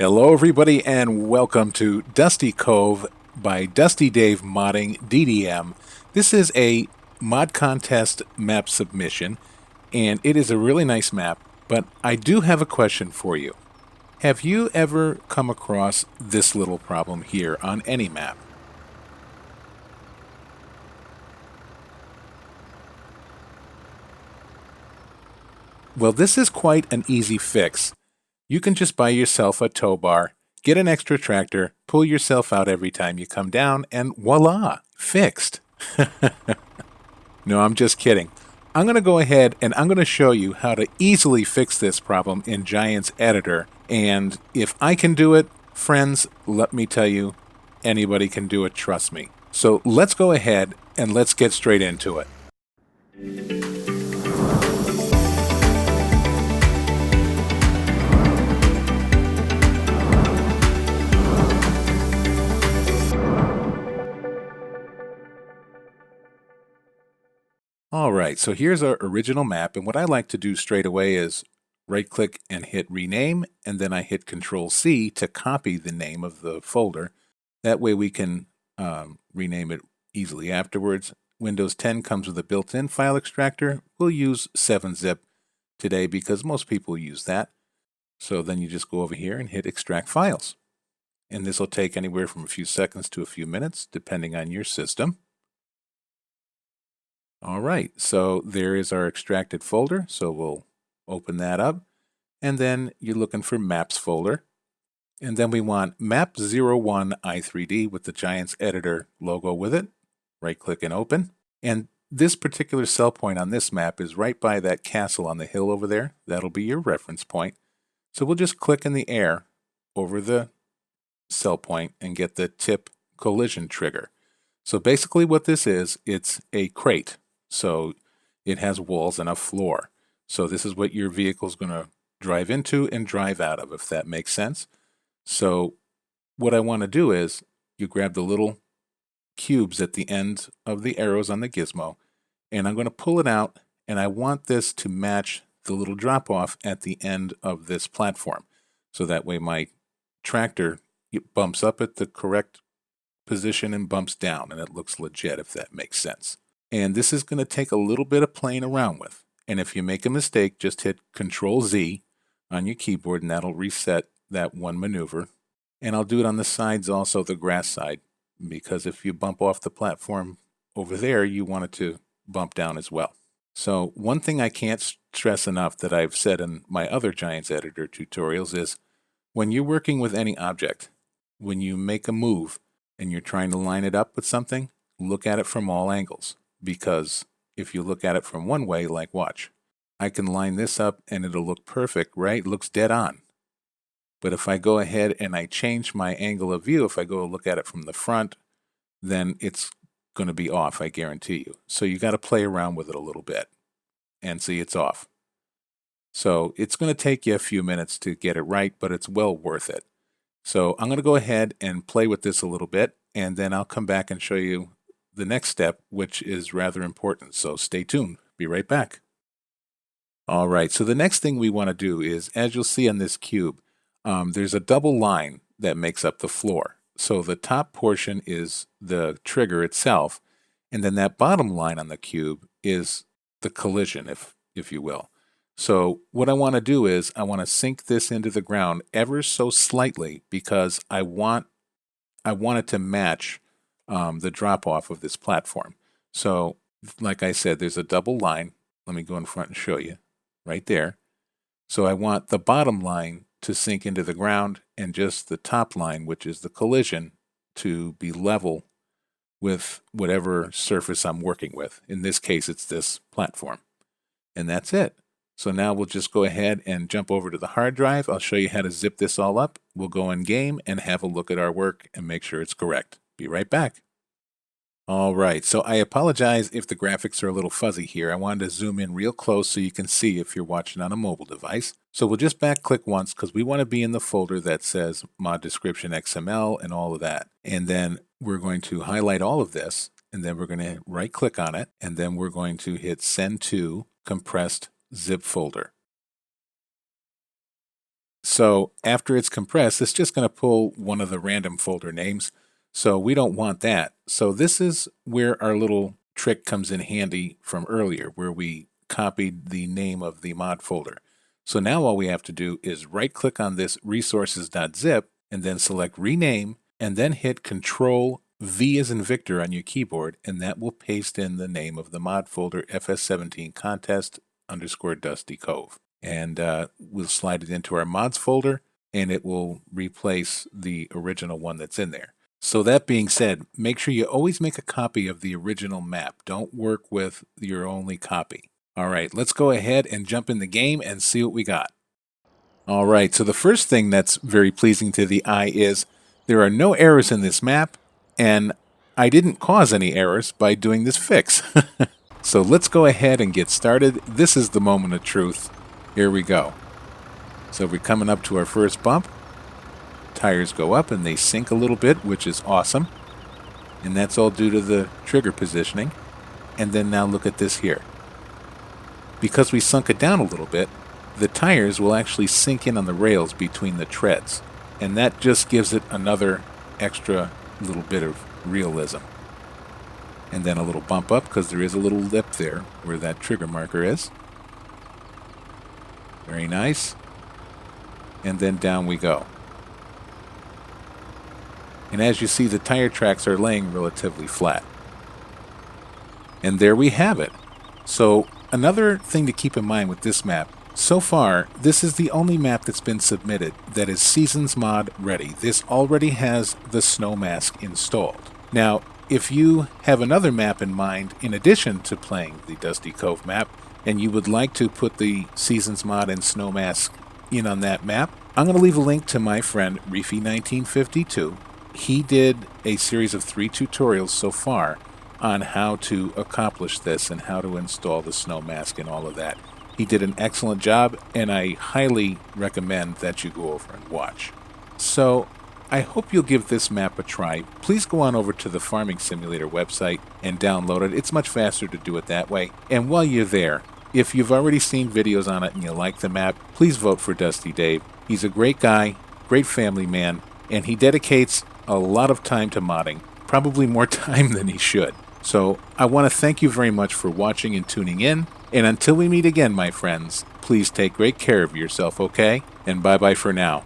Hello, everybody, and welcome to Dusty Cove by Dusty Dave Modding DDM. This is a mod contest map submission, and it is a really nice map, but I do have a question for you. Have you ever come across this little problem here on any map? Well, this is quite an easy fix. You can just buy yourself a tow bar, get an extra tractor, pull yourself out every time you come down, and voila, fixed. No, I'm just kidding. I'm going to go ahead and I'm going to show you how to easily fix this problem in Giant's Editor. And if I can do it, friends, let me tell you, anybody can do it, trust me. So let's go ahead and let's get straight into it. Alright, so here's our original map, and what I like to do straight away is right-click and hit Rename, and then I hit Control-C to copy the name of the folder. That way we can rename it easily afterwards. Windows 10 comes with a built-in file extractor. We'll use 7-zip today because most people use that. So then you just go over here and hit Extract Files. And this will take anywhere from a few seconds to a few minutes, depending on your system. All right, so there is our extracted folder. So we'll open that up. And then you're looking for Maps folder. And then we want Map01i3D with the Giant's Editor logo with it. Right-click and open. And this particular cell point on this map is right by that castle on the hill over there. That'll be your reference point. So we'll just click in the air over the cell point and get the tip collision trigger. So basically what this is, it's a crate. So it has walls and a floor. So this is what your vehicle is going to drive into and drive out of, if that makes sense. So what I want to do is you grab the little cubes at the end of the arrows on the gizmo, and I'm going to pull it out, and I want this to match the little drop off at the end of this platform. So that way my tractor bumps up at the correct position and bumps down, and it looks legit, if that makes sense. And this is going to take a little bit of playing around with. And if you make a mistake, just hit Control-Z on your keyboard, and that'll reset that one maneuver. And I'll do it on the sides also, the grass side, because if you bump off the platform over there, you want it to bump down as well. So one thing I can't stress enough that I've said in my other Giant's Editor tutorials is when you're working with any object, when you make a move and you're trying to line it up with something, look at it from all angles. Because if you look at it from one way, like watch, I can line this up and it'll look perfect, right? It looks dead on. But if I go ahead and I change my angle of view, if I go look at it from the front, then it's going to be off, I guarantee you. So you got to play around with it a little bit and see it's off. So it's going to take you a few minutes to get it right, but it's well worth it. So I'm going to go ahead and play with this a little bit, and then I'll come back and show you the next step, which is rather important. So stay tuned. Be right back. All right, so the next thing we want to do is, as you'll see on this cube, there's a double line that makes up the floor. So the top portion is the trigger itself, and then that bottom line on the cube is the collision, if you will. So what I want to do is I want to sink this into the ground ever so slightly because I want it to match the drop-off of this platform. So, like I said, there's a double line. Let me go in front and show you. Right there. So I want the bottom line to sink into the ground and just the top line, which is the collision, to be level with whatever surface I'm working with. In this case, it's this platform. And that's it. So now we'll just go ahead and jump over to the hard drive. I'll show you how to zip this all up. We'll go in game and have a look at our work and make sure it's correct. Be right back. All right, so I apologize if the graphics are a little fuzzy here. I wanted to zoom in real close so you can see if you're watching on a mobile device. So we'll just back click once because we want to be in the folder that says mod description XML and all of that. And then we're going to highlight all of this, and then we're going to right click on it, and then we're going to hit send to compressed zip folder. So after it's compressed, it's just going to pull one of the random folder names. So we don't want that. So this is where our little trick comes in handy from earlier, where we copied the name of the mod folder. So now all we have to do is right click on this resources.zip and then select rename and then hit Control V as in Victor on your keyboard, and that will paste in the name of the mod folder FS17 contest _ Dusty Cove. And we'll slide it into our mods folder and it will replace the original one that's in there. So that being said, make sure you always make a copy of the original map. Don't work with your only copy. All right, let's go ahead and jump in the game and see what we got. All right, so the first thing that's very pleasing to the eye is there are no errors in this map, and I didn't cause any errors by doing this fix. So let's go ahead and get started. This is the moment of truth. Here we go. So we're coming up to our first bump. Tires go up and they sink a little bit, which is awesome. And that's all due to the trigger positioning. And then now look at this here. Because we sunk it down a little bit, the tires will actually sink in on the rails between the treads. And that just gives it another extra little bit of realism. And then a little bump up because there is a little lip there where that trigger marker is. Very nice. And then down we go. And as you see, the tire tracks are laying relatively flat. And there we have it. So another thing to keep in mind with this map, so far, this is the only map that's been submitted that is Seasons Mod ready. This already has the snow mask installed. Now, if you have another map in mind, in addition to playing the Dusty Cove map, and you would like to put the Seasons Mod and snow mask in on that map, I'm going to leave a link to my friend Reefy1952. He did a series of 3 tutorials so far on how to accomplish this and how to install the snow mask and all of that. He did an excellent job, and I highly recommend that you go over and watch. So I hope you'll give this map a try. Please go on over to the Farming Simulator website and download it. It's much faster to do it that way. And while you're there, if you've already seen videos on it and you like the map, please vote for Dusty Dave. He's a great guy, great family man, and he dedicates a lot of time to modding, probably more time than he should. So I want to thank you very much for watching and tuning in. And until we meet again, my friends, please take great care of yourself, okay? And bye-bye for now.